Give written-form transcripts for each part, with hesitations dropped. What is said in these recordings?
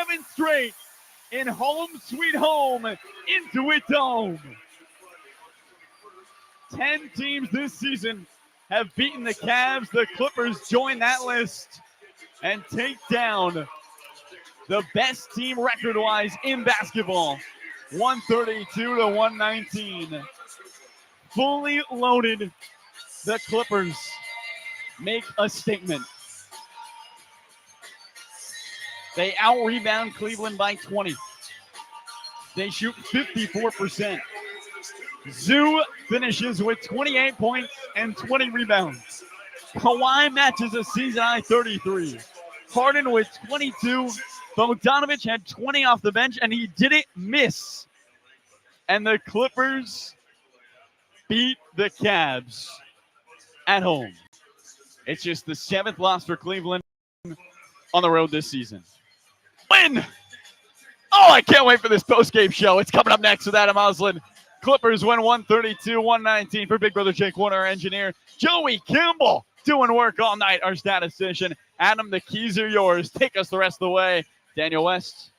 7th straight in home sweet home Intuit Dome. 10 teams this season have beaten the Cavs. The Clippers join that list and take down the best team record-wise in basketball, 132-119. Fully loaded, the Clippers make a statement. They out-rebound Cleveland by 20. They shoot 54%. Zoo finishes with 28 points and 20 rebounds. Kawhi matches a season-high 33. Harden with 22. Bogdanovic had 20 off the bench, and he didn't miss. And the Clippers beat the Cavs at home. It's just the 7th loss for Cleveland on the road this season. Win! Oh, I can't wait for this post-game show. It's coming up next with Adam Oslin. Clippers win 132-119 for Big Brother Jake Warner, our engineer. Joey Campbell doing work all night, our statistician. Adam, the keys are yours. Take us the rest of the way. Daniel West,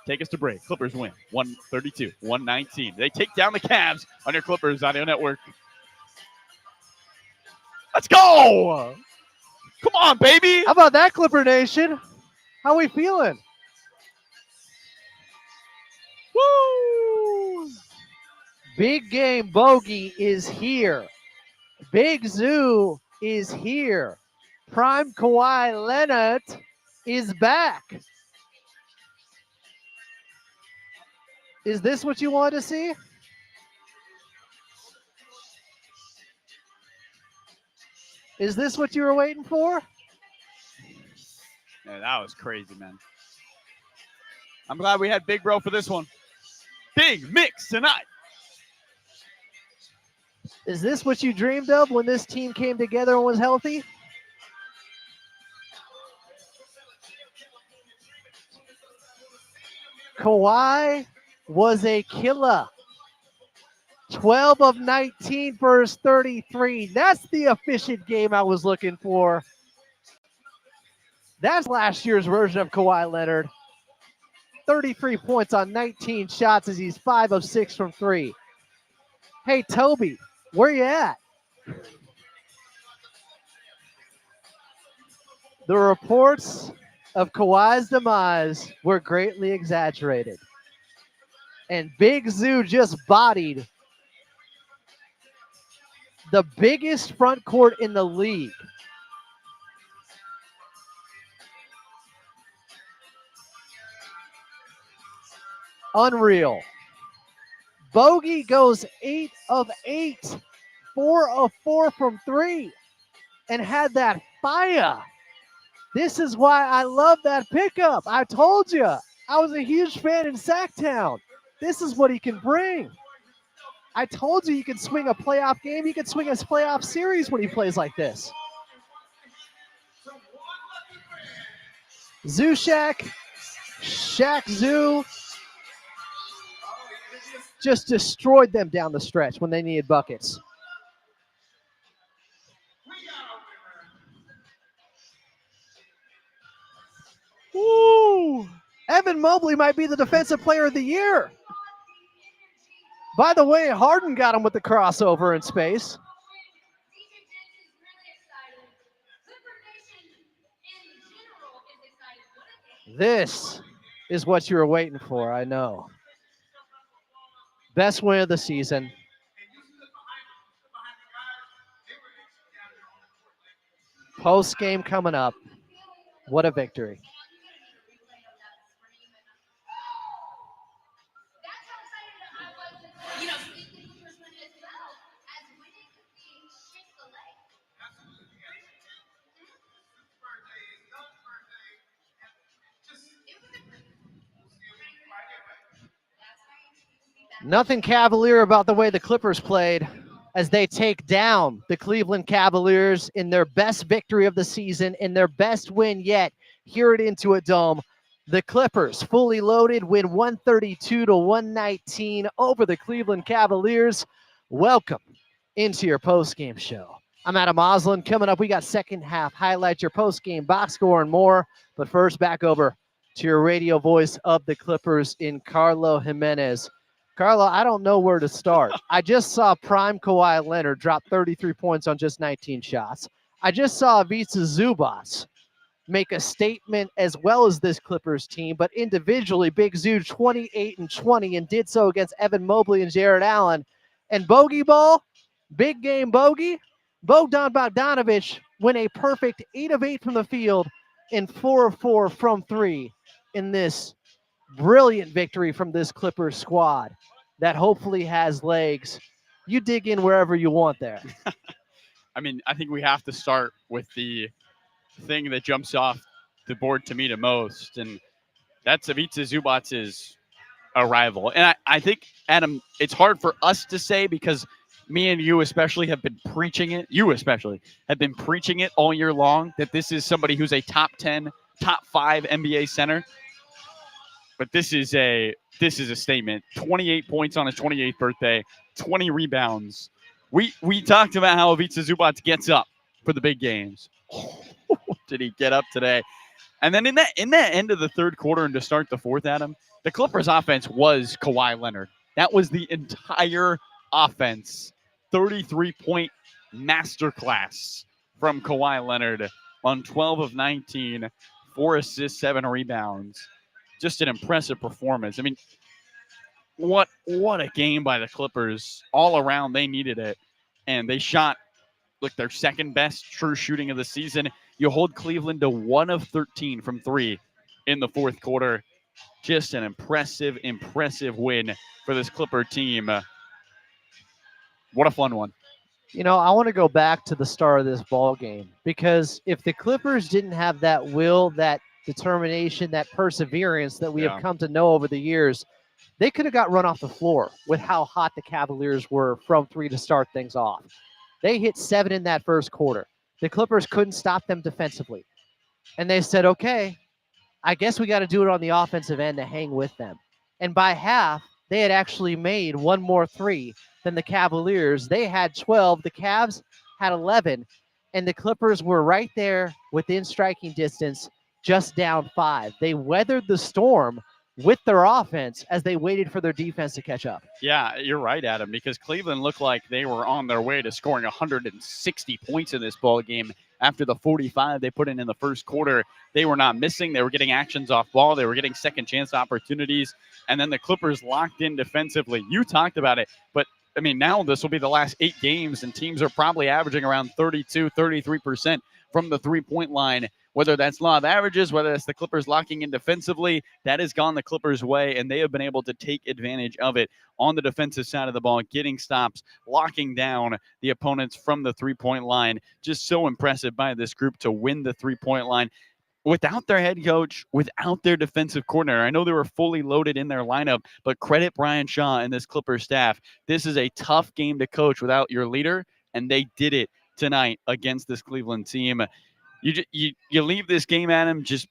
take us to break. Clippers win 132-119. They take down the Cavs on your Clippers Audio Network. Let's go! Come on, baby! How about that, Clipper Nation? How we feeling? Woo! Big game Bogey is here. Big Zoo is here. Prime Kawhi Leonard is back. Is this what you want to see? Is this what you were waiting for? Yeah, that was crazy, man. I'm glad we had Big Bro for this one. Big mix tonight. Is this what you dreamed of when this team came together and was healthy? Kawhi was a killer. 12 of 19 for his 33. That's the efficient game I was looking for. That's last year's version of Kawhi Leonard. 33 points on 19 shots as he's 5 of 6 from 3. Hey, Toby, where you at? The reports of Kawhi's demise were greatly exaggerated. And Big Zoo just bodied the biggest front court in the league. Unreal. Bogey goes 8 of 8, 4 of 4 from 3, and had that fire. This is why I love that pickup. I told you, I was a huge fan in Sacktown. This is what he can bring. I told you can swing a playoff game. You can swing a playoff series when he plays like this. Zoo Shack, Shaq Zoo, just destroyed them down the stretch when they needed buckets. Woo! Evan Mobley might be the defensive player of the year. By the way, Harden got him with the crossover in space. This is what you were waiting for, I know. Best win of the season. Post game coming up. What a victory. Nothing cavalier about the way the Clippers played as they take down the Cleveland Cavaliers in their best victory of the season, in their best win yet here at Intuit Dome. The Clippers, fully loaded, win 132-119 over the Cleveland Cavaliers. Welcome into your postgame show. I'm Adam Oslin. Coming up, we got second half highlights, your postgame box score, and more. But first, back over to your radio voice of the Clippers in Carlo Jimenez. Carlo, I don't know where to start. I just saw prime Kawhi Leonard drop 33 points on just 19 shots. I just saw Ivica Zubac make a statement as well as this Clippers team, but individually, Big Zoo 28 and 20 and did so against Evan Mobley and Jared Allen. And Bogey Ball, big game Bogey, Bogdanovic went a perfect 8 of 8 from the field and 4 of 4 from 3 in this brilliant victory from this Clippers squad that hopefully has legs. You dig in wherever you want there. I mean, I think we have to start with the thing that jumps off the board to me the most, and that's Ivica Zubac's arrival. And I think, Adam, it's hard for us to say because me and you especially have been preaching it. You especially have been preaching it all year long that this is somebody who's a top 10, top 5 NBA center. But this is a statement. 28 points on his 28th birthday, 20 rebounds. We talked about how Ivica Zubac gets up for the big games. Did he get up today? And then in that end of the third quarter and to start the fourth, Adam, the Clippers offense was Kawhi Leonard. That was the entire offense. 33-point masterclass from Kawhi Leonard on 12 of 19, 4 assists, 7 rebounds. Just an impressive performance. I mean, what a game by the Clippers. All around, they needed it. And they shot, their second best true shooting of the season. You hold Cleveland to 1 of 13 from 3 in the fourth quarter. Just an impressive win for this Clipper team. What a fun one. You know, I want to go back to the start of this ball game because if the Clippers didn't have that will, that determination, that perseverance that we have come to know over the years, they could have got run off the floor with how hot the Cavaliers were from 3 to start things off. They hit 7 in that first quarter. The Clippers couldn't stop them defensively. And they said, okay, I guess we got to do it on the offensive end to hang with them. And by half, they had actually made one more 3 than the Cavaliers. They had 12. The Cavs had 11. And the Clippers were right there within striking distance, just down 5. They weathered the storm with their offense as they waited for their defense to catch up. Yeah, you're right, Adam, because Cleveland looked like they were on their way to scoring 160 points in this ball game after the 45 they put in the first quarter. They were not missing. They were getting actions off ball. They were getting second chance opportunities. And then the Clippers locked in defensively. You talked about it, but I mean, now this will be the last 8 games, and teams are probably averaging around 32, 33% from the three-point line. Whether that's law of averages, whether that's the Clippers locking in defensively, that has gone the Clippers' way, and they have been able to take advantage of it on the defensive side of the ball, getting stops, locking down the opponents from the three-point line. Just so impressive by this group to win the three-point line. Without their head coach, without their defensive coordinator, I know they were fully loaded in their lineup, but credit Brian Shaw and this Clippers staff. This is a tough game to coach without your leader, and they did it tonight against this Cleveland team. You leave this game, Adam, just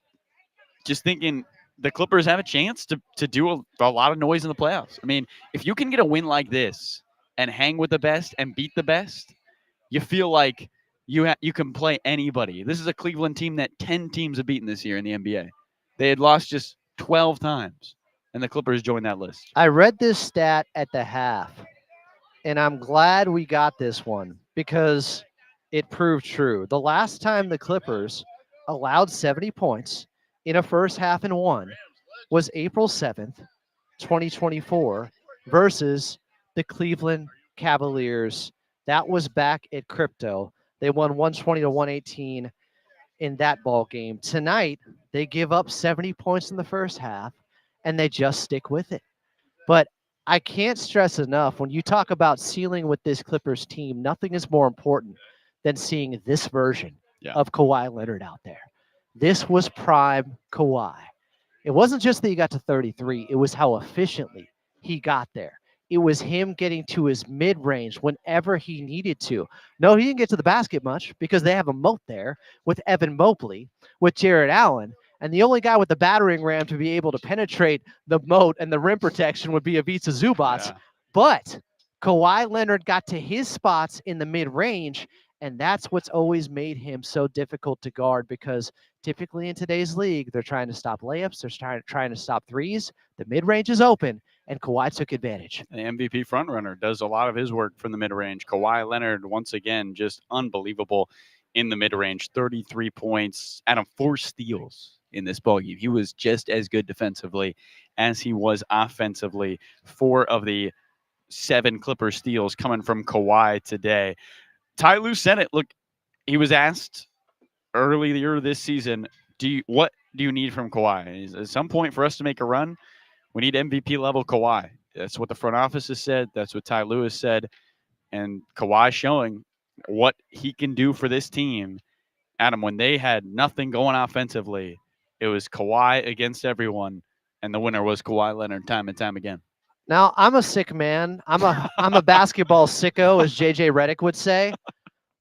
thinking the Clippers have a chance to do a lot of noise in the playoffs. I mean, if you can get a win like this and hang with the best and beat the best, you feel like you can play anybody. This is a Cleveland team that 10 teams have beaten this year in the NBA. They had lost just 12 times, and the Clippers joined that list. I read this stat at the half, and I'm glad we got this one because it proved true. The last time the Clippers allowed 70 points in a first half and won was April 7th, 2024 versus the Cleveland Cavaliers. That was back at Crypto. They won 120 to 118 in that ball game. Tonight, they give up 70 points in the first half, and they just stick with it. But I can't stress enough, when you talk about ceiling with this Clippers team, nothing is more important than seeing this version of Kawhi Leonard out there. This was prime Kawhi. It wasn't just that he got to 33. It was how efficiently he got there. It was him getting to his mid-range whenever he needed to. No, he didn't get to the basket much because they have a moat there with Evan Mobley, with Jared Allen, and the only guy with the battering ram to be able to penetrate the moat and the rim protection would be Ivica Zubac. Yeah. But Kawhi Leonard got to his spots in the mid-range, And that's what's always made him so difficult to guard because typically in today's league, they're trying to stop layups, they're trying to stop threes. The mid range is open, and Kawhi took advantage. The MVP frontrunner does a lot of his work from the mid range. Kawhi Leonard, once again, just unbelievable in the mid range. 33 points, Adam, 4 steals in this ballgame. He was just as good defensively as he was offensively. 4 of the 7 Clipper steals coming from Kawhi today. Ty Lue said it. Look, he was asked earlier this season, what do you need from Kawhi? At some point for us to make a run, we need MVP level Kawhi. That's what the front office has said. That's what Ty Lue said. And Kawhi showing what he can do for this team. Adam, when they had nothing going offensively, it was Kawhi against everyone, and the winner was Kawhi Leonard time and time again. Now, I'm a sick man. I'm a basketball sicko, as JJ Redick would say.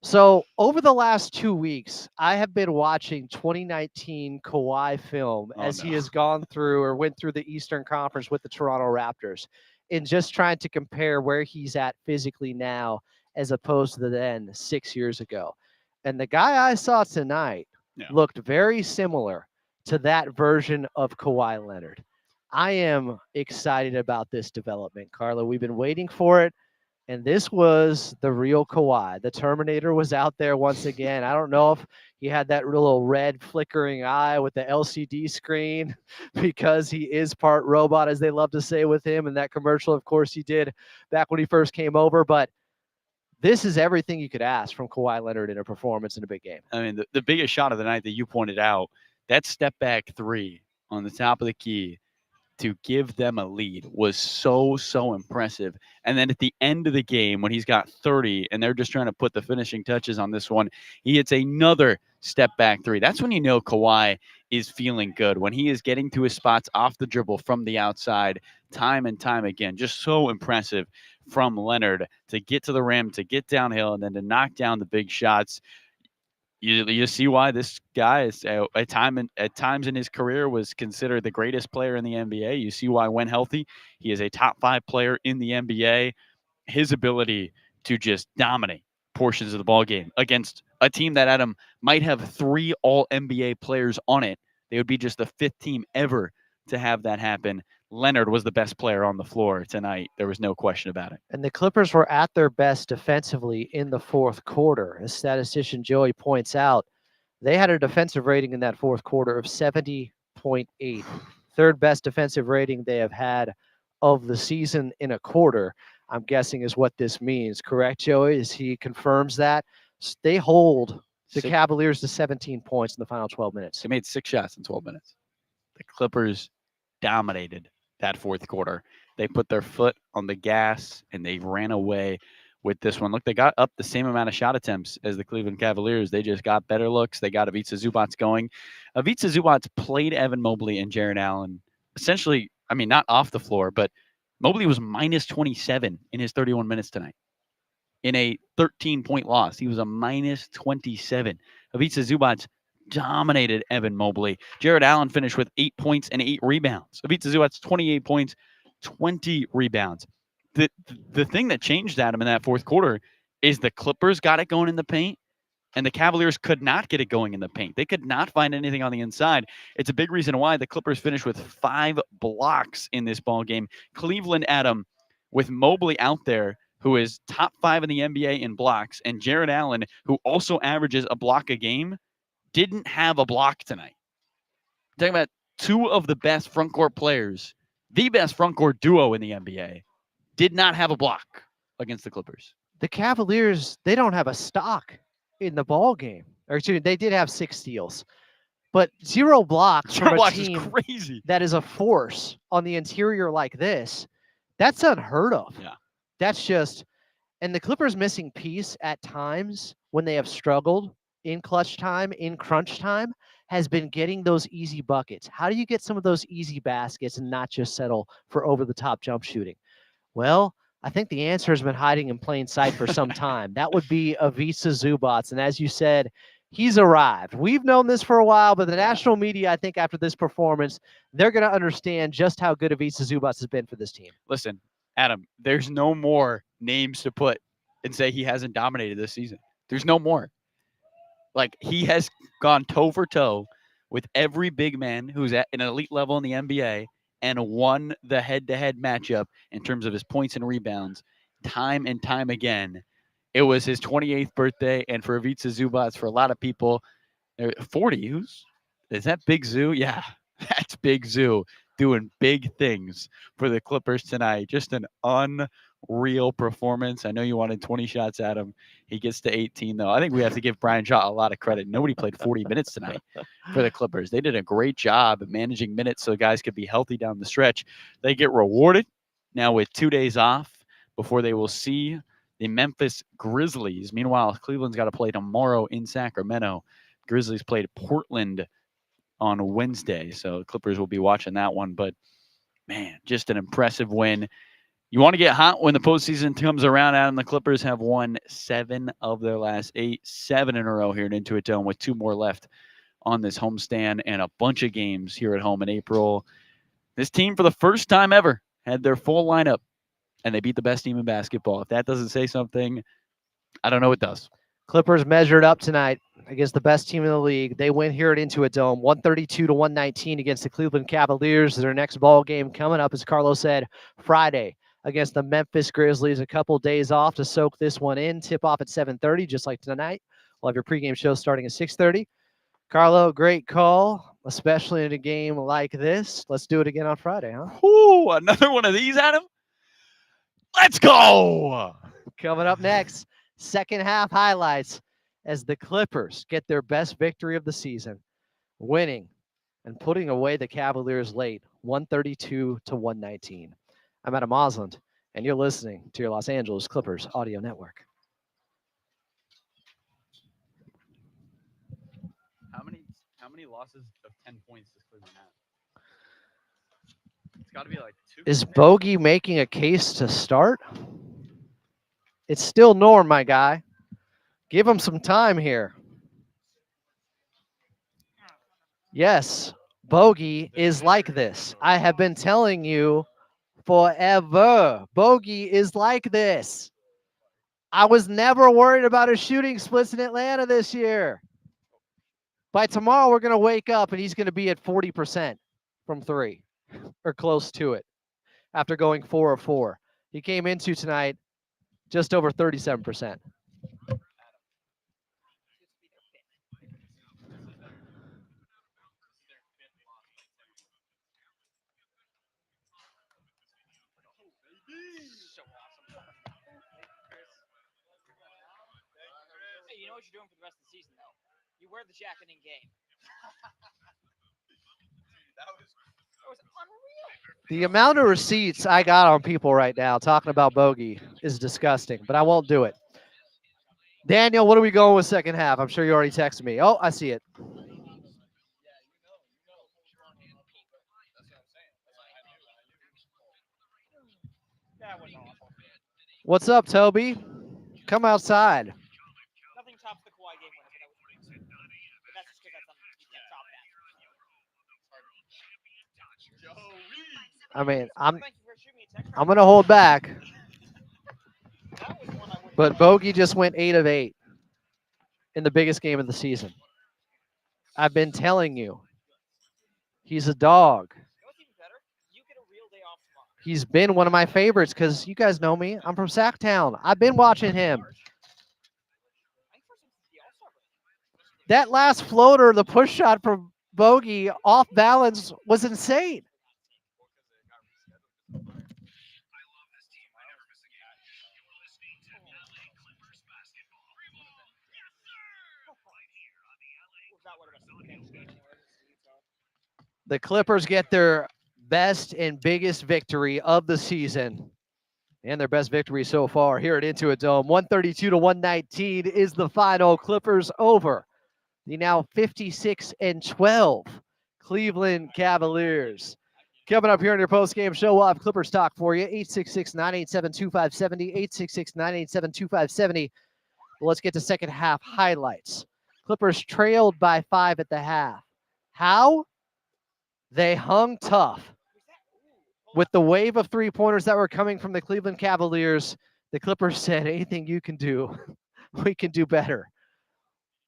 So over the last 2 weeks, I have been watching 2019 Kawhi film he has gone through or went through the Eastern Conference with the Toronto Raptors, and just trying to compare where he's at physically now as opposed to then 6 years ago. And the guy I saw tonight looked very similar to that version of Kawhi Leonard. I am excited about this development, Carla. We've been waiting for it. And this was the real Kawhi. The Terminator was out there once again. I don't know if he had that little red flickering eye with the LCD screen because he is part robot, as they love to say with him. And that commercial, of course, he did back when he first came over. But this is everything you could ask from Kawhi Leonard in a performance in a big game. I mean, the biggest shot of the night that you pointed out, that step back 3 on the top of the key to give them a lead was so impressive. And then at the end of the game, when he's got 30 and they're just trying to put the finishing touches on this one, he hits another step back 3. That's when you know Kawhi is feeling good, when he is getting to his spots off the dribble from the outside time and time again. Just so impressive from Leonard to get to the rim, to get downhill, and then to knock down the big shots. You see why this guy is at times in his career was considered the greatest player in the NBA. You see why, when healthy, he is a top 5 player in the NBA. His ability to just dominate portions of the ball game against a team that, Adam, might have 3 All-NBA players on it. They would be just the 5th team ever to have that happen. Leonard was the best player on the floor tonight. There was no question about it. And the Clippers were at their best defensively in the fourth quarter. As statistician Joey points out, they had a defensive rating in that fourth quarter of 70.8. Third best defensive rating they have had of the season in a quarter, I'm guessing is what this means. Correct, Joey? As he confirms that. They hold the Cavaliers to 17 points in the final 12 minutes. They made 6 shots in 12 minutes. The Clippers dominated that fourth quarter. They put their foot on the gas and they ran away with this one. Look, they got up the same amount of shot attempts as the Cleveland Cavaliers. They just got better looks. They got Ivica Zubac going. Ivica Zubac played Evan Mobley and Jarrett Allen essentially, I mean, not off the floor, but Mobley was minus 27 in his 31 minutes tonight. In a 13-point loss, he was a minus 27. Ivica Zubac dominated Evan Mobley. Jarrett Allen finished with 8 points and 8 rebounds. Ivica Zubac, 28 points, 20 rebounds. The thing that changed Adam in that fourth quarter is the Clippers got it going in the paint, and the Cavaliers could not get it going in the paint. They could not find anything on the inside. It's a big reason why the Clippers finished with 5 blocks in this ball game. Cleveland, Adam, with Mobley out there, who is top 5 in the NBA in blocks, and Jarrett Allen, who also averages a block a game, didn't have a block tonight. I'm talking about 2 of the best front court players, the best front court duo in the NBA, did not have a block against the Clippers. The Cavaliers, they don't have a stock in the ball game. Or excuse me, they did have 6 steals, but 0 blocks from a team crazy. That is a force on the interior like this. That's unheard of. Yeah. That's just, and the Clippers' missing piece at times when they have struggled in clutch time, in crunch time, has been getting those easy buckets. How do you get some of those easy baskets and not just settle for over-the-top jump shooting? Well, I think the answer has been hiding in plain sight for some time. That would be Ivica Zubac. And as you said, he's arrived. We've known this for a while, but the national media, I think after this performance, they're going to understand just how good Ivica Zubac has been for this team. Listen, Adam, there's no more names to put and say he hasn't dominated this season. There's no more. Like, he has gone toe for toe with every big man who's at an elite level in the NBA and won the head-to-head matchup in terms of his points and rebounds time and time again. It was his 28th birthday, and for Ivica Zubac, for a lot of people, 40. Is that Big Zoo? Yeah, that's Big Zoo doing big things for the Clippers tonight. Just an unreal performance. I know you wanted 20 shots at him. He gets to 18, though. I think we have to give Brian Shaw a lot of credit. Nobody played 40 minutes tonight for the Clippers. They did a great job of managing minutes so guys could be healthy down the stretch. They get rewarded now with 2 days off before they will see the Memphis Grizzlies. Meanwhile, Cleveland's got to play tomorrow in Sacramento. Grizzlies played Portland on Wednesday, so Clippers will be watching that one. But, man, just an impressive win. You want to get hot when the postseason comes around, Adam. The Clippers have won 7 of their last 8, 7 in a row here at Intuit Dome with 2 more left on this homestand and a bunch of games here at home in April. This team, for the first time ever, had their full lineup, and they beat the best team in basketball. If that doesn't say something, I don't know what does. Clippers measured up tonight against the best team in the league. They win here at Intuit Dome, 132-119 against the Cleveland Cavaliers. Their next ball game coming up, as Carlos said, Friday against the Memphis Grizzlies. A couple days off to soak this one in. Tip off at 7:30, just like tonight. We'll have your pregame show starting at 6:30. Carlo, great call, especially in a game like this. Let's do it again on Friday, huh? Ooh, another one of these, Adam? Let's go! Coming up next, second half highlights as the Clippers get their best victory of the season, winning and putting away the Cavaliers late, 132-119. I'm Adam Osland, and you're listening to your Los Angeles Clippers audio network. How many losses of 10 points does Cleveland have? It's got to be like 2. Is Bogey making a case to start? It's still Norm, my guy. Give him some time here. Yes, Bogey is like this. I have been telling you forever. Bogey is like this. I was never worried about his shooting splits in Atlanta this year. By tomorrow, we're going to wake up and he's going to be at 40% from 3 or close to it after going 4 of 4. He came into tonight just over 37%. Hey, you know what you're doing for the rest of the season, though? You wear the jacket in game. That was unreal. The amount of receipts I got on people right now talking about Bogey is disgusting, but I won't do it. Daniel, what are we going with second half? I'm sure you already texted me. Oh, I see it. What's up, Toby? Come outside. Nothing tops the Kawhi game winner, but that's just because you can't top that. I mean, Thank you for shooting me a text. I'm gonna hold back, That was one I wouldn't but Bogey just went 8 of 8 in the biggest game of the season. I've been telling you, he's a dog. You know what's even better? You get a real day off tomorrow. He's been one of my favorites because you guys know me. I'm from Sacktown. I've been watching him. I think first it's the All-Star break. That last floater, the push shot from Bogey off balance was insane. The Clippers get their best and biggest victory of the season and their best victory so far here at Intuit Dome. 132-119 is the final. Clippers over the now 56-12 Cleveland Cavaliers. Coming up here on your post-game show, we'll have Clippers talk for you. 866-987-2570, 866-987-2570. But let's get to second half highlights. Clippers trailed by 5 at the half. How? They hung tough. With the wave of three-pointers that were coming from the Cleveland Cavaliers, the Clippers said, anything you can do, we can do better.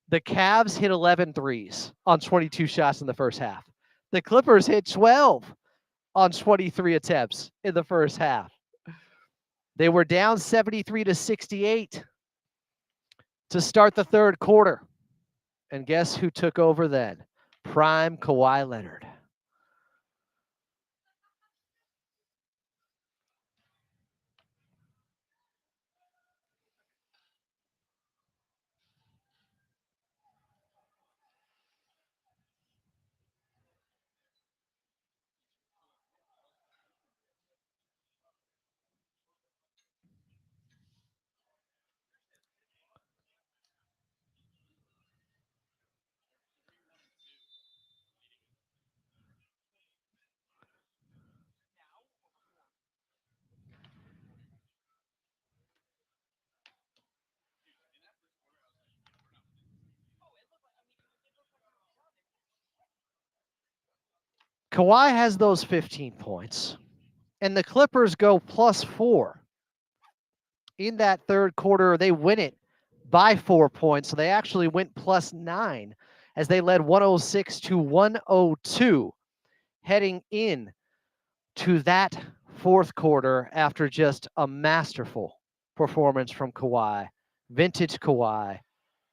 The Cavs hit 11 threes on 22 shots in the first half. The Clippers hit 12 on 23 attempts in the first half. They were down 73-68 to start the third quarter. And guess who took over then? Prime Kawhi Leonard. Kawhi has those 15 points, and the Clippers go +4. In that third quarter, they win it by 4 points, so they actually went +9 as they led 106-102 heading in to that fourth quarter after just a masterful performance from Kawhi, vintage Kawhi.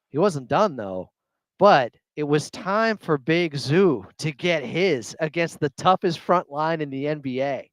He wasn't done though, but it was time for Big Zoo to get his against the toughest front line in the NBA.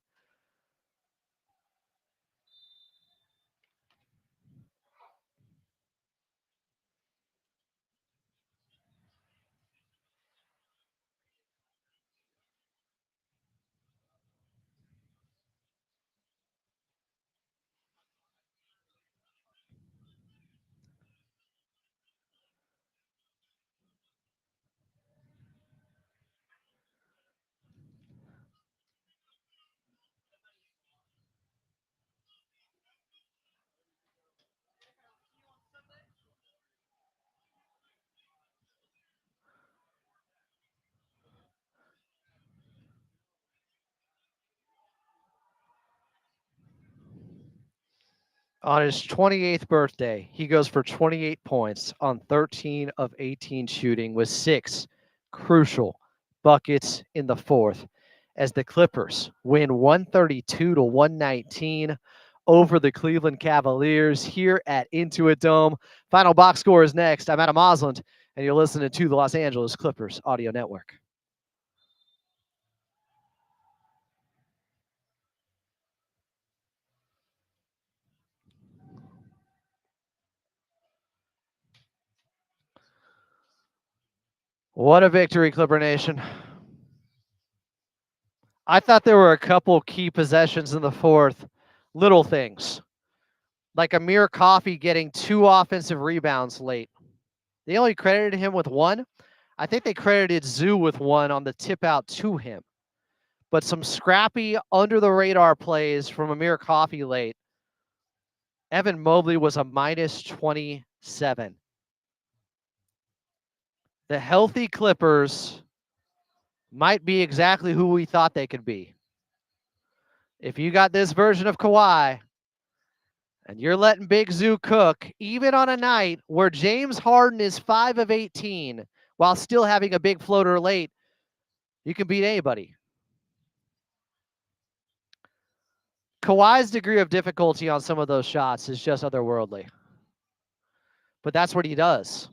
On his 28th birthday, he goes for 28 points on 13 of 18 shooting with 6 crucial buckets in the fourth as the Clippers win 132-119 over the Cleveland Cavaliers here at Intuit Dome. Final box score is next. I'm Adam Osland, and you're listening to the Los Angeles Clippers Audio Network. What a victory, Clipper Nation. I thought there were a couple key possessions in the fourth, little things, like Amir Coffey getting 2 offensive rebounds late. They only credited him with 1. I think they credited Zoo with 1 on the tip out to him. But some scrappy, under-the-radar plays from Amir Coffey late. Evan Mobley was a -27. The healthy Clippers might be exactly who we thought they could be. If you got this version of Kawhi, and you're letting Big Zoo cook, even on a night where James Harden is 5 of 18 while still having a big floater late, you can beat anybody. Kawhi's degree of difficulty on some of those shots is just otherworldly. But that's what he does.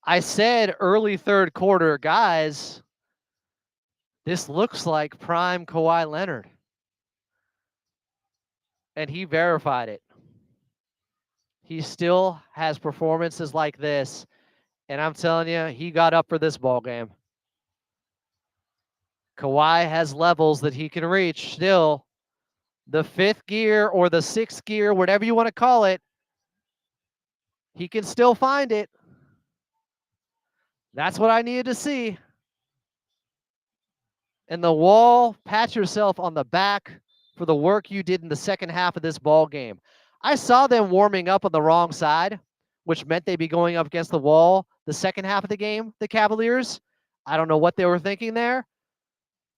I said early third quarter, guys, this looks like prime Kawhi Leonard. And he verified it. He still has performances like this. And I'm telling you, he got up for this ball game. Kawhi has levels that he can reach still. The 5th gear or the 6th gear, whatever you want to call it, he can still find it. That's what I needed to see. And the Wall, pat yourself on the back for the work you did in the second half of this ball game. I saw them warming up on the wrong side, which meant they'd be going up against the Wall the second half of the game, the Cavaliers. I don't know what they were thinking there.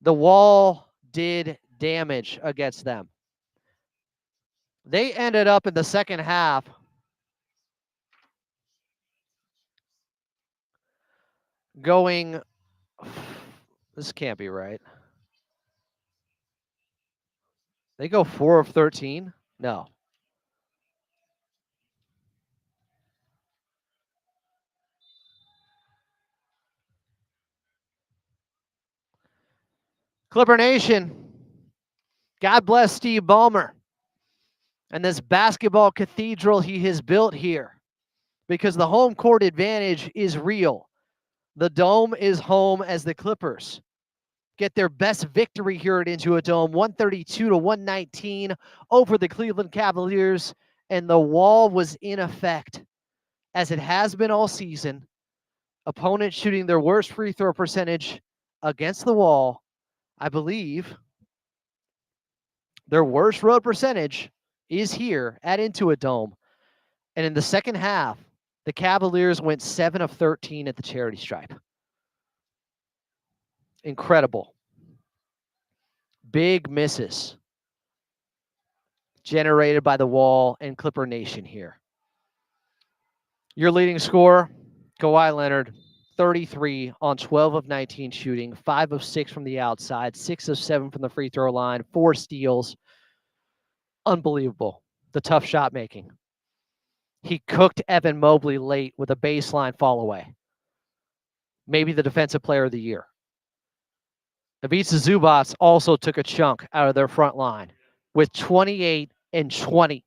The Wall did damage against them. They ended up in the second half going. This can't be right. They go 4 of 13? No. Clipper Nation, God bless Steve Ballmer and this basketball cathedral he has built here, because the home court advantage is real. The Dome is home as the Clippers get their best victory here at Intuit Dome, 132-119 over the Cleveland Cavaliers, and the wall was in effect, as it has been all season. Opponents shooting their worst free throw percentage against the wall. I believe their worst road percentage is here at Intuit Dome. And in the second half, the Cavaliers went 7 of 13 at the charity stripe. Incredible. Big misses generated by the wall and Clipper Nation here. Your leading scorer, Kawhi Leonard, 33 on 12 of 19 shooting, 5 of 6 from the outside, 6 of 7 from the free throw line, 4 steals. Unbelievable. The tough shot making. He cooked Evan Mobley late with a baseline fall away. Maybe the defensive player of the year. Ivica Zubac also took a chunk out of their front line with 28 and 20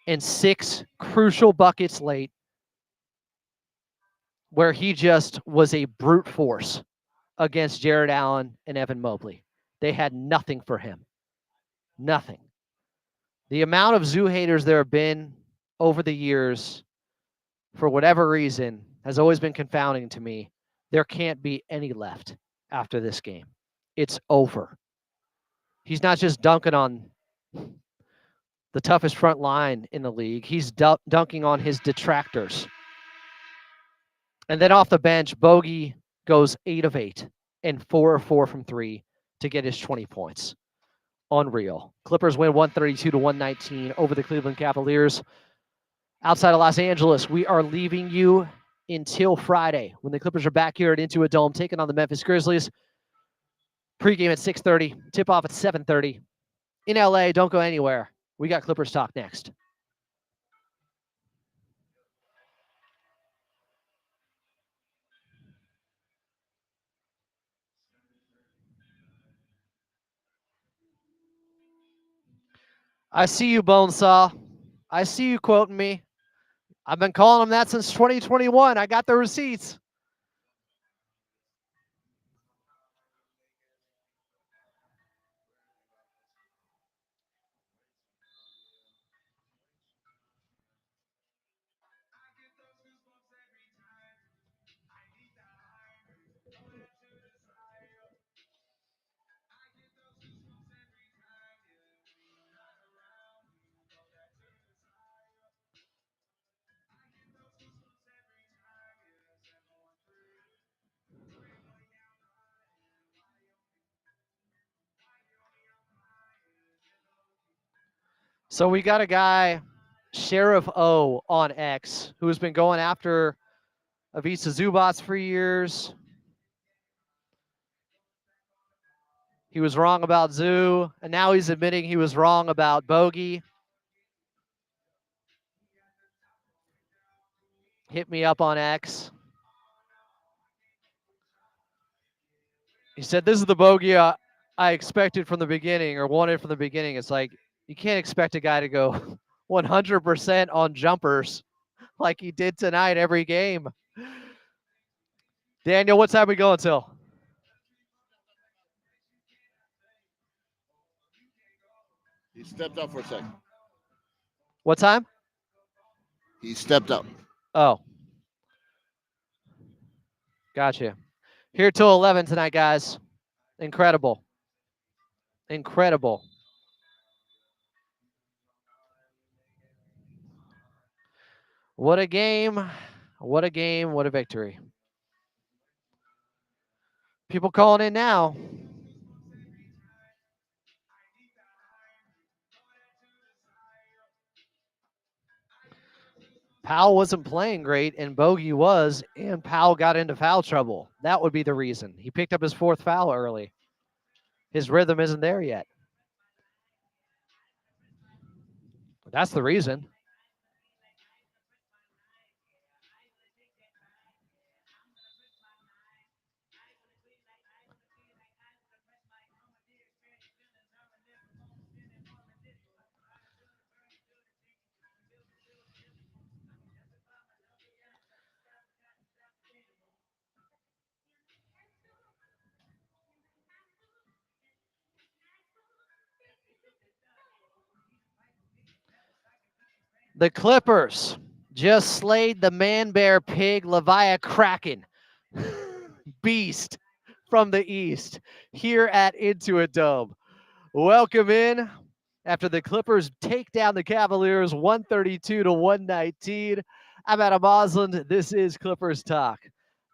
and 6 crucial buckets late, where he just was a brute force against Jared Allen and Evan Mobley. They had nothing for him. Nothing. The amount of Zoo haters there have been over the years, for whatever reason, has always been confounding to me. There can't be any left after this game. It's over. He's not just dunking on the toughest front line in the league. He's dunking on his detractors. And then off the bench, Bogey goes 8 of 8 and 4 of 4 from 3 to get his 20 points. Unreal. Clippers win 132-119 over the Cleveland Cavaliers. Outside of Los Angeles, we are leaving you until Friday when the Clippers are back here at Intuit Dome taking on the Memphis Grizzlies. Pregame at 6:30, tip-off at 7:30. In LA, don't go anywhere. We got Clippers talk next. I see you, Bonesaw. I see you quoting me. I've been calling him that since 2021. I got the receipts. So we got a guy, Sheriff O on X, who has been going after Ivica Zubac for years. He was wrong about Zoo, and now he's admitting he was wrong about Bogey. Hit me up on X. He said, this is the Bogey I expected from the beginning, or wanted from the beginning. It's like, you can't expect a guy to go 100% on jumpers like he did tonight every game. Daniel, what time we going till? He stepped up for a second. What time? He stepped up. Oh. Gotcha. Here till 11 tonight, guys. Incredible. Incredible. What a game. What a game. What a victory. People calling in now. Powell wasn't playing great, and Bogey was, and Powell got into foul trouble. That would be the reason. He picked up his 4th foul early. His rhythm isn't there yet. That's the reason. The Clippers just slayed the man bear pig Leviathan Kraken beast from the East here at Intuit Dome. Welcome in after the Clippers take down the Cavaliers 132-119. I'm Adam Osland. This is Clippers Talk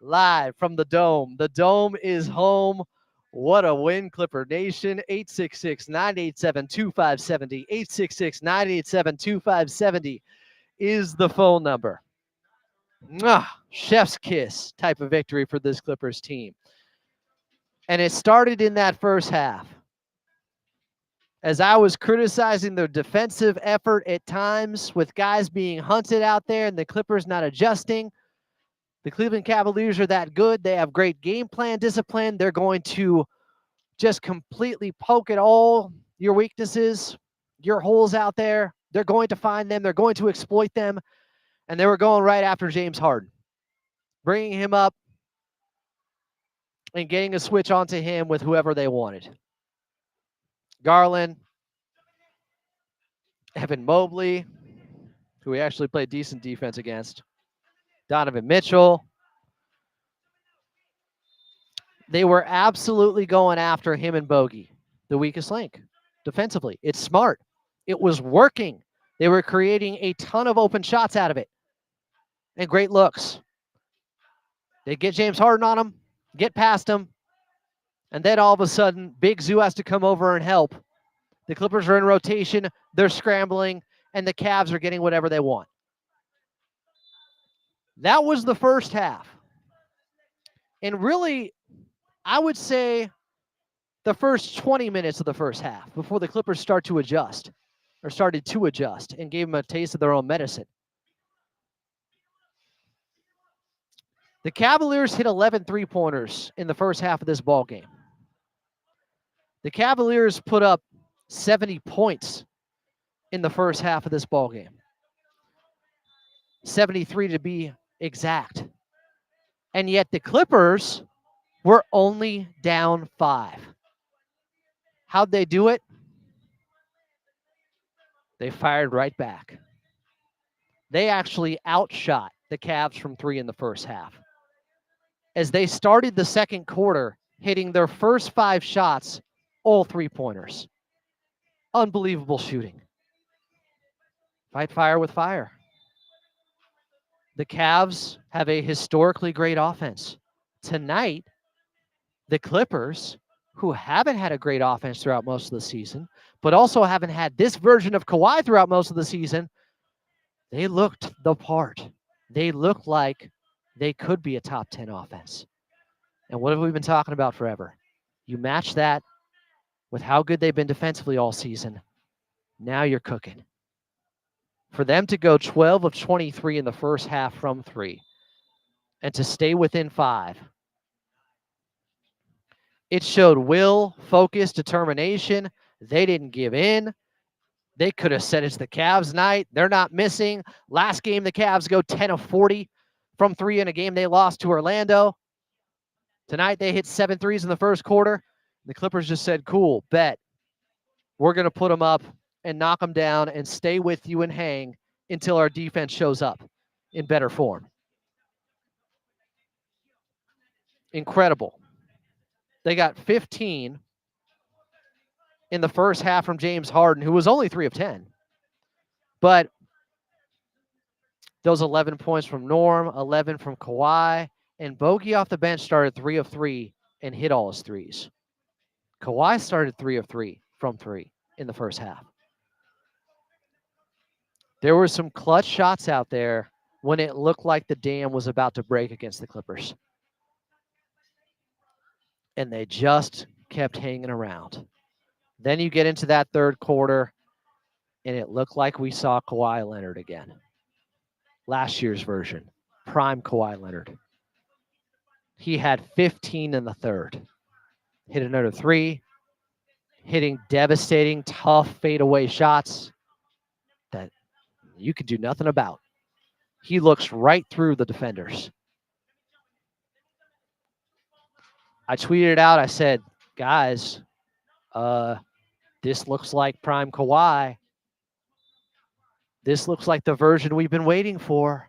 live from the Dome. The Dome is home. What a win, Clipper Nation. 866-987-2570. 866-987-2570 is the phone number. Chef's kiss type of victory for this Clippers team. And it started in that first half. As I was criticizing their defensive effort at times with guys being hunted out there and the Clippers not adjusting, the Cleveland Cavaliers are that good. They have great game plan discipline. They're going to just completely poke at all your weaknesses, your holes out there. They're going to find them. They're going to exploit them. And they were going right after James Harden, bringing him up and getting a switch onto him with whoever they wanted. Garland, Evan Mobley, who we actually played decent defense against, Donovan Mitchell. They were absolutely going after him and Bogey, the weakest link, defensively. It's smart. It was working. They were creating a ton of open shots out of it and great looks. They get James Harden on him, get past him, and then all of a sudden, Big Zoo has to come over and help. The Clippers are in rotation, they're scrambling, and the Cavs are getting whatever they want. That was the first half. And really, I would say the first 20 minutes of the first half before the Clippers started to adjust and gave them a taste of their own medicine. The Cavaliers hit 11 three-pointers in the first half of this ball game. The Cavaliers put up 70 points in the first half of this ball game. 73 to be exact. And yet the Clippers were only down 5. How'd they do it? They fired right back. They actually outshot the Cavs from 3 in the first half. As they started the second quarter, hitting their first 5 shots, all three-pointers. Unbelievable shooting. Fight fire with fire. The Cavs have a historically great offense. Tonight, the Clippers, who haven't had a great offense throughout most of the season, but also haven't had this version of Kawhi throughout most of the season, they looked the part. They looked like they could be a top 10 offense. And what have we been talking about forever? You match that with how good they've been defensively all season. Now you're cooking. For them to go 12 of 23 in the first half from 3 and to stay within 5, it showed will, focus, determination. They didn't give in. They could have said it's the Cavs night. They're not missing. Last game, the Cavs go 10 of 40 from 3 in a game they lost to Orlando. Tonight, they hit 7 threes in the first quarter. The Clippers just said, cool, bet. We're going to put them up and knock them down and stay with you and hang until our defense shows up in better form. Incredible. They got 15 in the first half from James Harden, who was only 3 of 10. But those 11 points from Norm, 11 from Kawhi, and Bogey off the bench started 3 of 3 and hit all his threes. Kawhi started 3 of 3 from 3 in the first half. There were some clutch shots out there when it looked like the dam was about to break against the Clippers. And they just kept hanging around. Then you get into that third quarter, and it looked like we saw Kawhi Leonard again. Last year's version, prime Kawhi Leonard. He had 15 in the third. Hit another three, hitting devastating, tough fadeaway shots that you could do nothing about. He looks right through the defenders. I tweeted out, I said, guys, this looks like prime Kawhi. This looks like the version we've been waiting for.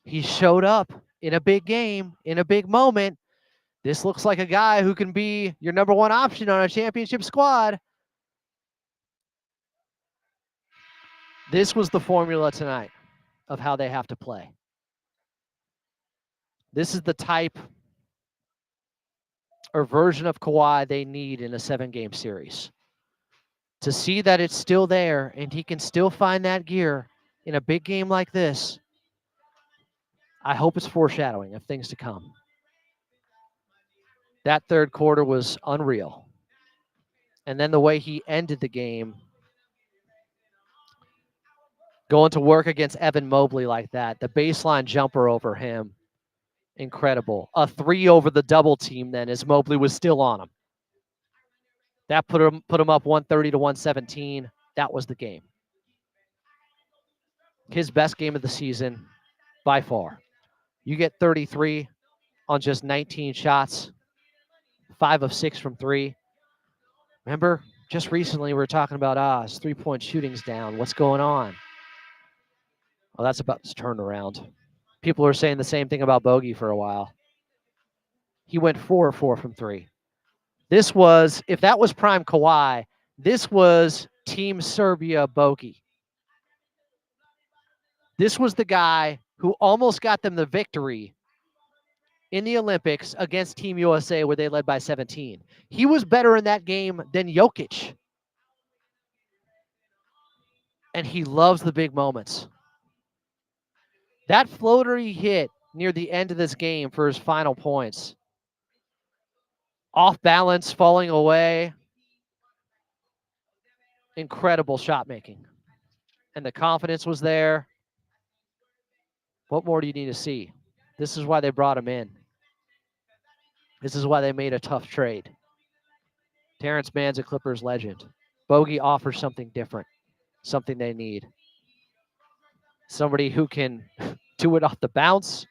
He showed up in a big game, in a big moment. This looks like a guy who can be your number one option on a championship squad. This was the formula tonight of how they have to play. This is the type or version of Kawhi they need in a 7-game series. To see that it's still there and he can still find that gear in a big game like this, I hope it's foreshadowing of things to come. That third quarter was unreal. And then the way he ended the game, going to work against Evan Mobley like that, the baseline jumper over him, incredible. A 3 over the double team then as Mobley was still on him. That put him up 130 to 117. That was the game. His best game of the season by far. You get 33 on just 19 shots, 5 of 6 from 3. Remember, just recently we were talking about, his 3-point shooting's down. What's going on? Well, that's about to turn around. People are saying the same thing about Bogey for a while. He went 4 of 4 from 3. This was, if that was prime Kawhi, this was Team Serbia Bogey. This was the guy who almost got them the victory in the Olympics against Team USA where they led by 17. He was better in that game than Jokic. And he loves the big moments. That floater he hit near the end of this game for his final points. Off balance, falling away. Incredible shot making. And the confidence was there. What more do you need to see? This is why they brought him in. This is why they made a tough trade. Terrence Mann's a Clippers legend. Bogey offers something different, something they need. Somebody who can do it off the bounce,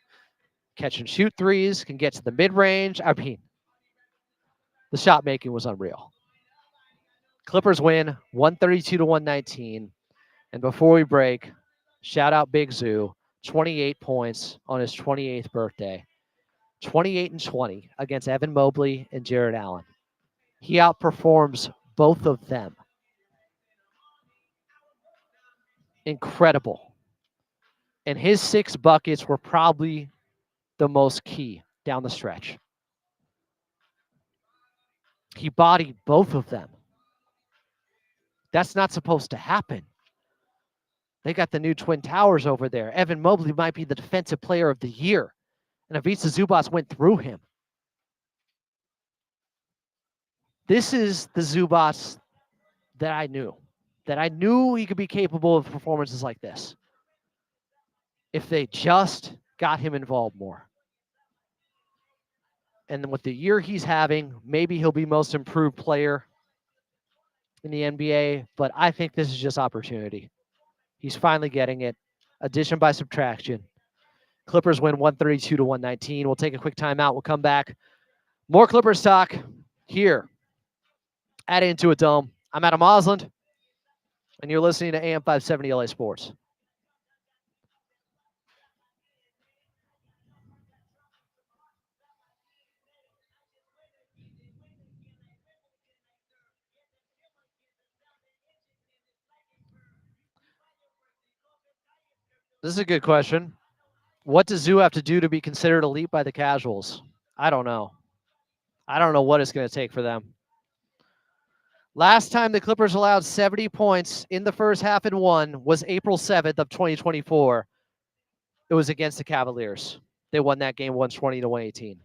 catch and shoot threes, can get to the mid-range. I mean, the shot making was unreal. Clippers win 132 to 119. And before we break, shout out Big Zoo, 28 points on his 28th birthday. 28 and 20 against Evan Mobley and Jared Allen. He outperforms both of them. Incredible. And his 6 buckets were probably the most key down the stretch. He bodied both of them. That's not supposed to happen. They got the new Twin Towers over there. Evan Mobley might be the defensive player of the year. And Ivica Zubac went through him. This is the Zubac that I knew. That I knew he could be capable of performances like this. If they just got him involved more. And with the year he's having, maybe he'll be most improved player in the NBA. But I think this is just opportunity. He's finally getting it. Addition by subtraction. Clippers win 132 to 119. We'll take a quick timeout. We'll come back. More Clippers talk here at Into a Dome. I'm Adam Osland, and you're listening to AM 570 LA Sports. This is a good question. What does Zoo have to do to be considered elite by the casuals? I don't know. I don't know what it's going to take for them. Last time the Clippers allowed 70 points in the first half and won was April 7th of 2024. It was against the Cavaliers. They won that game 120 to 118.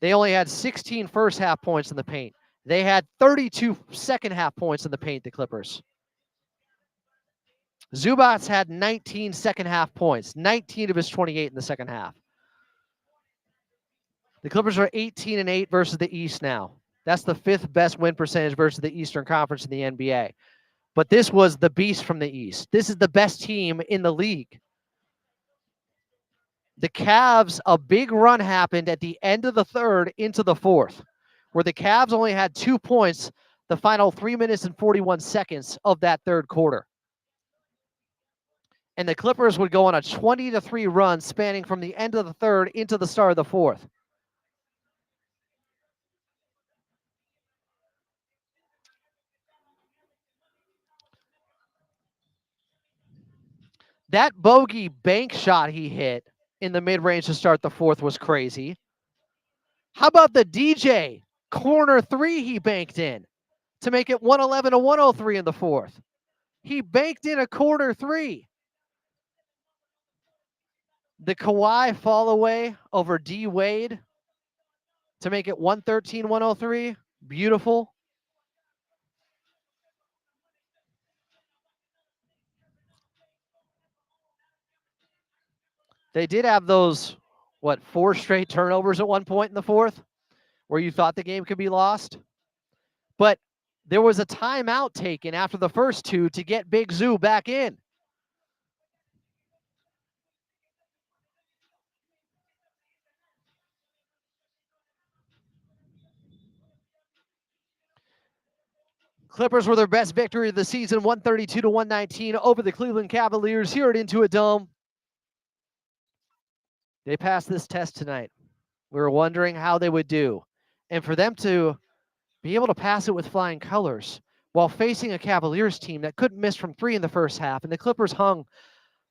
They only had 16 first half points in the paint. They had 32 second half points in the paint, the Clippers. Zubats had 19 second half points, 19 of his 28 in the second half. The Clippers are 18-8 versus the East now. That's the 5th best win percentage versus the Eastern Conference in the NBA. But this was the beast from the East. This is the best team in the league. The Cavs, a big run happened at the end of the third into the fourth, where the Cavs only had 2 points the final 3 minutes and 41 seconds of that third quarter. And the Clippers would go on a 20-3 run spanning from the end of the third into the start of the fourth. That bogey bank shot he hit in the mid-range to start the fourth was crazy. How about the DJ corner three he banked in to make it 111 to 103 in the fourth? He banked in a corner three. The Kawhi fall away over D Wade to make it 113 103. Beautiful. They did have those, 4 straight turnovers at one point in the fourth where you thought the game could be lost. But there was a timeout taken after the first 2 to get Big Zoo back in. Clippers were their best victory of the season, 132 to 119 over the Cleveland Cavaliers here at Intuit Dome. They passed this test tonight. We were wondering how they would do. And for them to be able to pass it with flying colors while facing a Cavaliers team that couldn't miss from 3 in the first half, and the Clippers hung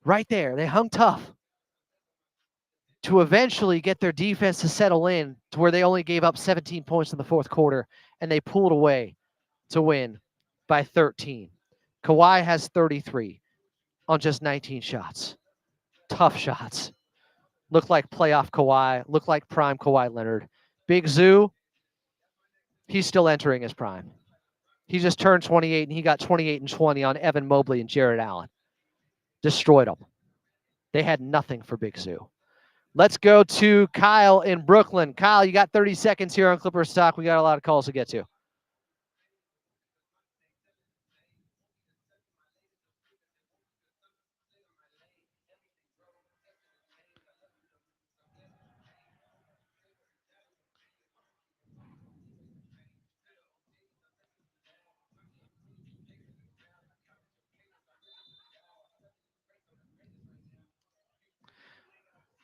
right there. They hung tough to eventually get their defense to settle in to where they only gave up 17 points in the fourth quarter, and they pulled away to win by 13. Kawhi has 33 on just 19 shots. Tough shots. Looked like playoff Kawhi. Looked like prime Kawhi Leonard. Big Zoo, he's still entering his prime. He just turned 28, and he got 28 and 20 on Evan Mobley and Jared Allen. Destroyed them. They had nothing for Big Zoo. Let's go to Kyle in Brooklyn. Kyle, you got 30 seconds here on Clippers Talk. We got a lot of calls to get to.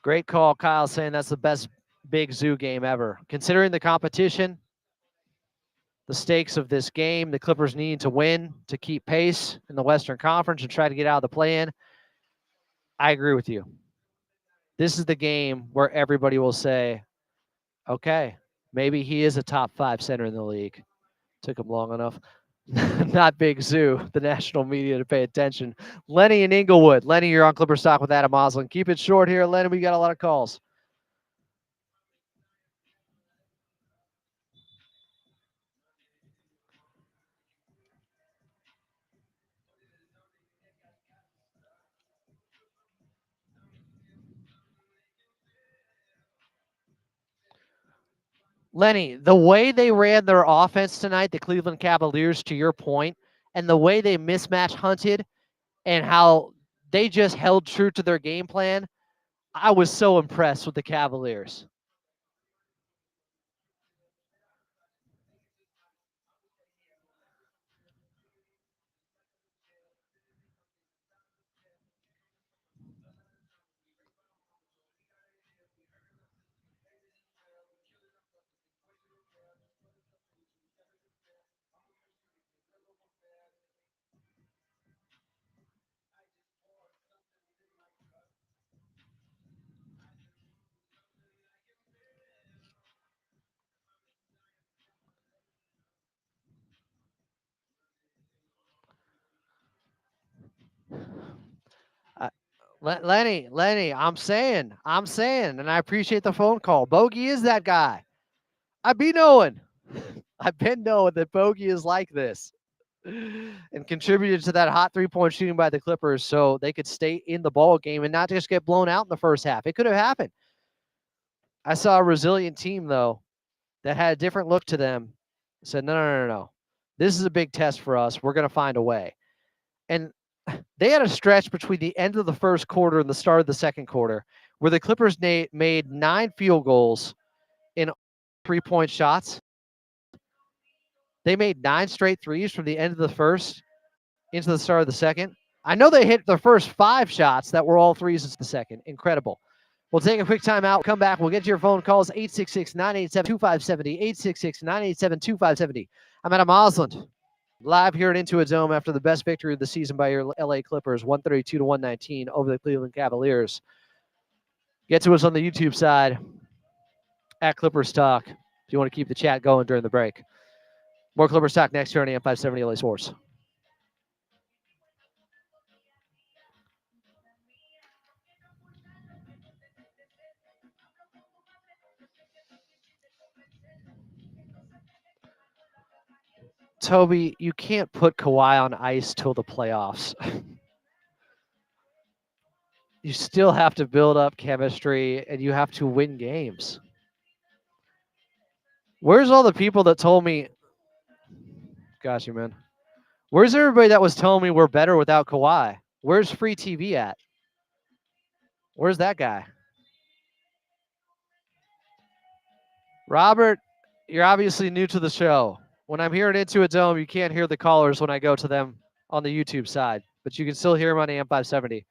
Great call, Kyle, saying that's the best Big Zoo game ever. Considering the competition, the stakes of this game, the Clippers need to win to keep pace in the Western Conference and try to get out of the play-in. I agree with you. This is the game where everybody will say, okay, maybe he is a top 5 center in the league. Took him long enough. Not Big Zoo, the national media to pay attention. Lenny in Inglewood. Lenny, you're on Clipper Stock with Adam Oslin. Keep it short here, Lenny. We got a lot of calls. Lenny, the way they ran their offense tonight, the Cleveland Cavaliers, to your point, and the way they mismatch hunted and how they just held true to their game plan, I was so impressed with the Cavaliers. Lenny, I'm saying, and I appreciate the phone call. Bogey is that guy. I be knowing. I've been knowing that Bogey is like this and contributed to that hot 3-point shooting by the Clippers so they could stay in the ball game and not just get blown out in the first half. It could have happened. I saw a resilient team, though, that had a different look to them. Said, no. This is a big test for us. We're going to find a way. And they had a stretch between the end of the first quarter and the start of the second quarter where the Clippers made 9 field goals in 3-point shots. They made 9 straight threes from the end of the first into the start of the second. I know they hit their first 5 shots that were all threes in the second. Incredible. We'll take a quick timeout. We'll come back. We'll get to your phone calls. 866-987-2570. 866-987-2570. I'm Adam Osland, live here at Into a Dome after the best victory of the season by your LA Clippers, 132-119 over the Cleveland Cavaliers. Get to us on the YouTube side at Clippers Talk if you want to keep the chat going during the break. More Clippers Talk next here on AM 570 LA Sports. Toby, you can't put Kawhi on ice till the playoffs. You still have to build up chemistry and you have to win games. Where's all the people that told me, gosh, man, where's everybody that was telling me we're better without Kawhi? Where's free TV at? Where's that guy? Robert, you're obviously new to the show. When I'm here at Into a Dome, you can't hear the callers when I go to them on the YouTube side, but you can still hear them on AM 570.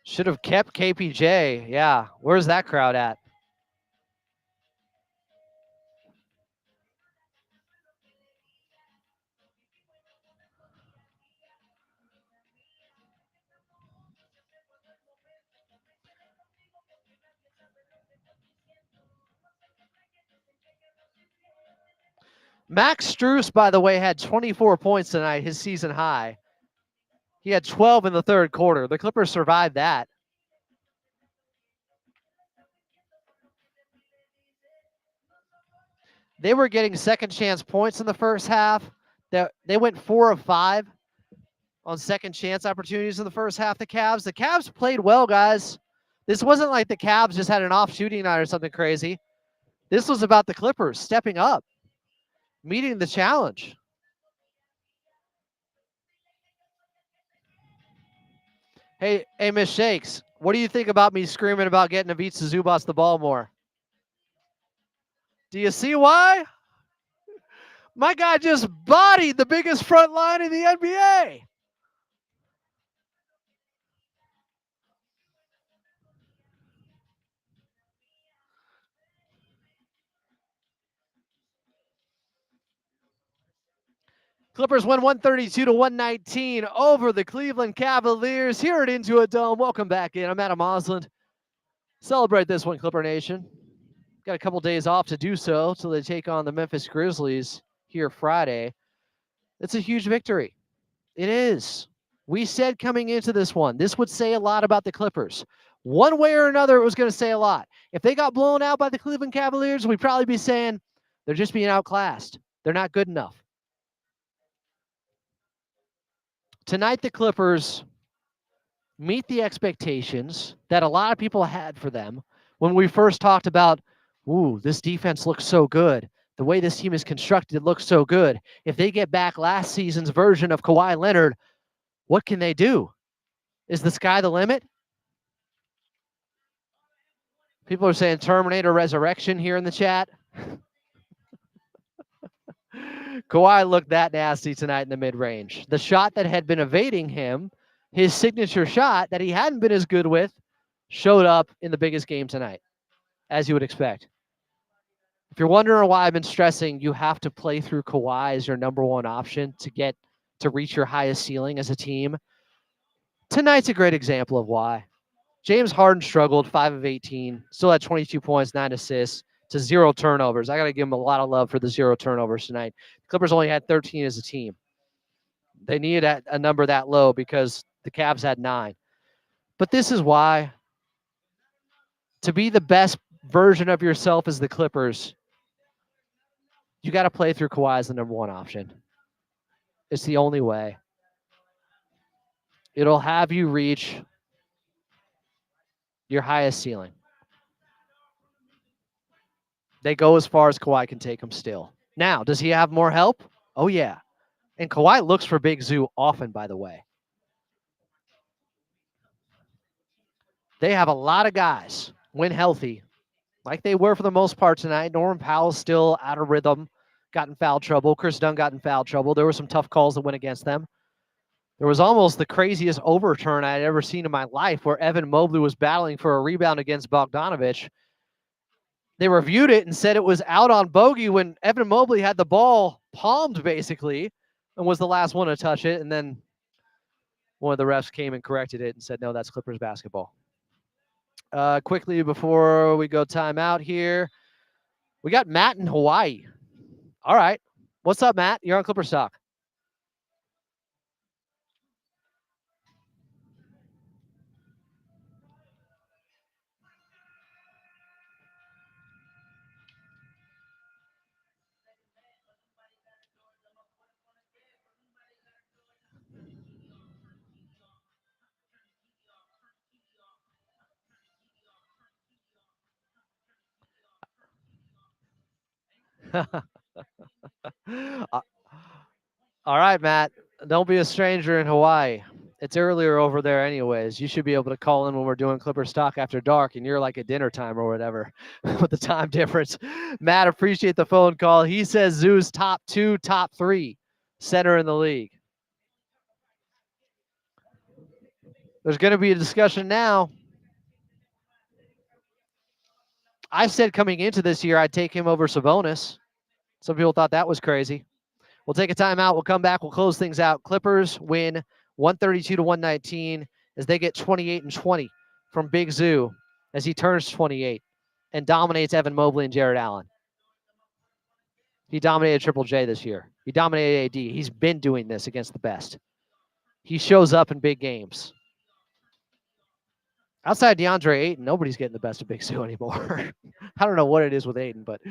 Should have kept KPJ. Yeah, where's that crowd at? Max Strus, by the way, had 24 points tonight, his season high. He had 12 in the third quarter. The Clippers survived that. They were getting second chance points in the first half. They went 4 of 5 on second chance opportunities in the first half. The Cavs played well, guys. This wasn't like the Cavs just had an off shooting night or something crazy. This was about the Clippers stepping up, meeting the challenge. Hey, Miss Shakes, what do you think about me screaming about getting Ivica Zubac the ball more? Do you see why? My guy just bodied the biggest front line in the NBA. Clippers win 132-119 over the Cleveland Cavaliers here at Into a Dome. Welcome back in. I'm Adam Osland. Celebrate this one, Clipper Nation. Got a couple days off to do so till they take on the Memphis Grizzlies here Friday. It's a huge victory. It is. We said coming into this one, this would say a lot about the Clippers. One way or another, it was going to say a lot. If they got blown out by the Cleveland Cavaliers, we'd probably be saying they're just being outclassed. They're not good enough. Tonight, the Clippers meet the expectations that a lot of people had for them when we first talked about, ooh, this defense looks so good. The way this team is constructed looks so good. If they get back last season's version of Kawhi Leonard, what can they do? Is the sky the limit? People are saying Terminator Resurrection here in the chat. Kawhi looked that nasty tonight in the mid-range. The shot that had been evading him, his signature shot that he hadn't been as good with, showed up in the biggest game tonight, as you would expect. If you're wondering why I've been stressing, you have to play through Kawhi as your number one option to reach your highest ceiling as a team. Tonight's a great example of why. James Harden struggled, 5 of 18, still had 22 points, 9 assists, to 0 turnovers. I got to give them a lot of love for the 0 turnovers tonight. Clippers only had 13 as a team. They needed a number that low because the Cavs had 9. But this is why, to be the best version of yourself as the Clippers, you got to play through Kawhi as the number 1 option. It's the only way. It'll have you reach your highest ceiling. They go as far as Kawhi can take them still. Now, does he have more help? Oh, yeah. And Kawhi looks for Big Zoo often, by the way. They have a lot of guys, when healthy, like they were for the most part tonight. Norman Powell's still out of rhythm, got in foul trouble. Chris Dunn got in foul trouble. There were some tough calls that went against them. There was almost the craziest overturn I had ever seen in my life where Evan Mobley was battling for a rebound against Bogdanovic. They reviewed it and said it was out on Bogey when Evan Mobley had the ball palmed, basically, and was the last one to touch it. And then one of the refs came and corrected it and said, no, that's Clippers basketball. Quickly, before we go timeout here, we got Matt in Hawaii. All right. What's up, Matt? You're on Clippers Talk. All right, Matt. Don't be a stranger in Hawaii. It's earlier over there anyways. You should be able to call in when we're doing Clippers Talk after dark and you're like at dinner time or whatever with the time difference. Matt, appreciate the phone call. He says Zoo's top 2, top 3 center in the league. There's going to be a discussion now. I said coming into this year I'd take him over Sabonis. Some people thought that was crazy. We'll take a timeout. We'll come back. We'll close things out. Clippers win 132-119 as they get 28 and 20 from Big Zoo as he turns 28 and dominates Evan Mobley and Jared Allen. He dominated Triple J this year. He dominated AD. He's been doing this against the best. He shows up in big games. Outside DeAndre Ayton, nobody's getting the best of Big Zoo anymore. I don't know what it is with Ayton, but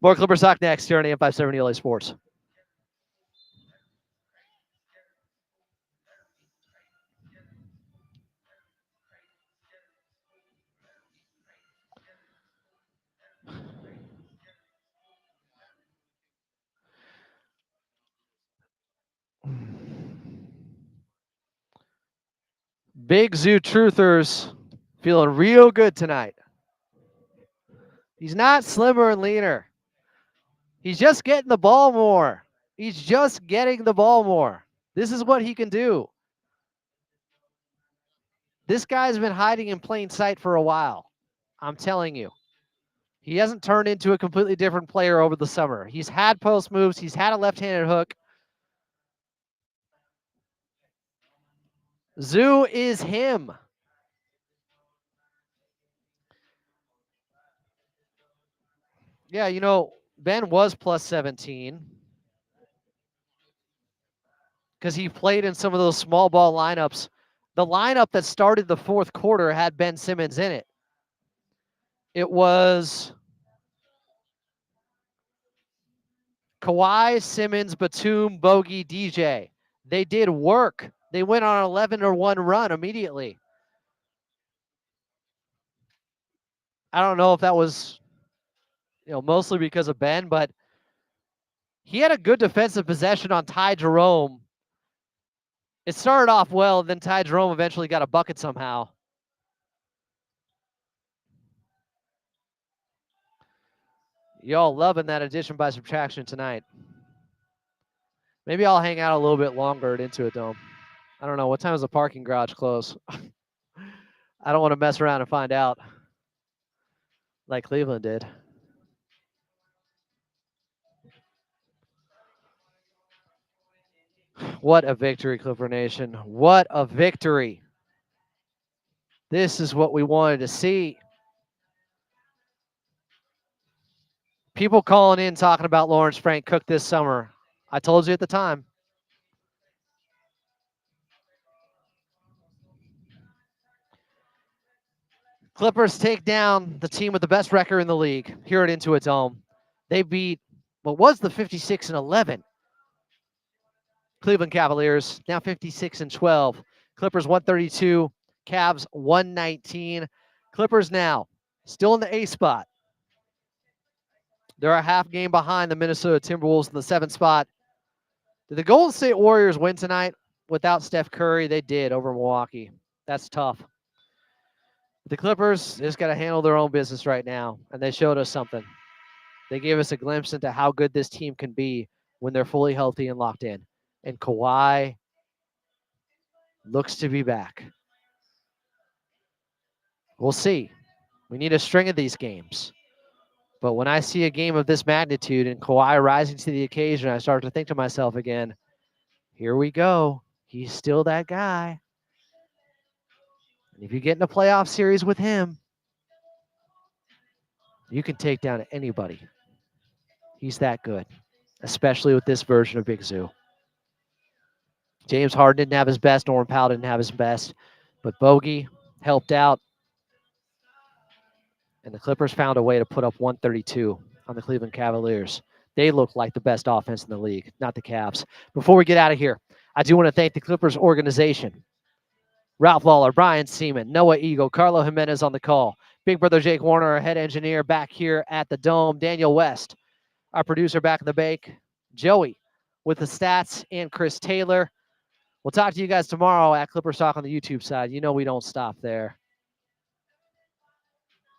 more Clippers Talk next here on AM 570 LA Sports. Big Zoo Truthers feeling real good tonight. He's not slimmer and leaner. He's just getting the ball more. He's just getting the ball more. This is what he can do. This guy's been hiding in plain sight for a while. I'm telling you. He hasn't turned into a completely different player over the summer. He's had post moves. He's had a left-handed hook. Zoo is him. Yeah, you know, Ben was plus 17 because he played in some of those small ball lineups. The lineup that started the fourth quarter had Ben Simmons in it. It was Kawhi, Simmons, Batum, Bogey, DJ. They did work. They went on an 11-1 run immediately. I don't know if that was, mostly because of Ben, but he had a good defensive possession on Ty Jerome. It started off well, then Ty Jerome eventually got a bucket somehow. Y'all loving that addition by subtraction tonight. Maybe I'll hang out a little bit longer at Intuit Dome. I don't know. What time does the parking garage close? I don't want to mess around and find out like Cleveland did. What a victory, Clipper Nation. What a victory. This is what we wanted to see. People calling in talking about Lawrence Frank Cook this summer. I told you at the time. Clippers take down the team with the best record in the league here at Intuit Dome. They beat what was the 56-11 Cleveland Cavaliers, now 56-12. Clippers 132, Cavs 119. Clippers now still in the A spot. They're a half game behind the Minnesota Timberwolves in the 7th spot. Did the Golden State Warriors win tonight without Steph Curry? They did over Milwaukee. That's tough. The Clippers just got to handle their own business right now, and they showed us something. They gave us a glimpse into how good this team can be when they're fully healthy and locked in. And Kawhi looks to be back. We'll see. We need a string of these games. But when I see a game of this magnitude and Kawhi rising to the occasion, I start to think to myself again, here we go. He's still that guy. And if you get in a playoff series with him, you can take down anybody. He's that good, especially with this version of Big Zoo. James Harden didn't have his best. Norman Powell didn't have his best. But Bogey helped out. And the Clippers found a way to put up 132 on the Cleveland Cavaliers. They look like the best offense in the league, not the Cavs. Before we get out of here, I do want to thank the Clippers organization. Ralph Lawler, Brian Seaman, Noah Eagle, Carlo Jimenez on the call. Big brother Jake Warner, our head engineer back here at the Dome. Daniel West, our producer back in the bake. Joey with the stats, and Chris Taylor. We'll talk to you guys tomorrow at Clippers Talk on the YouTube side. You know we don't stop there.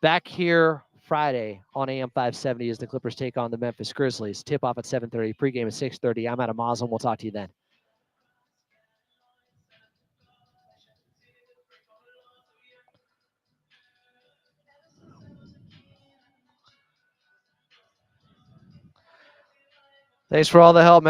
Back here Friday on AM 570 as the Clippers take on the Memphis Grizzlies. Tip off at 7:30, pregame at 6:30. I'm Adam Moslem. We'll talk to you then. Thanks for all the help, man.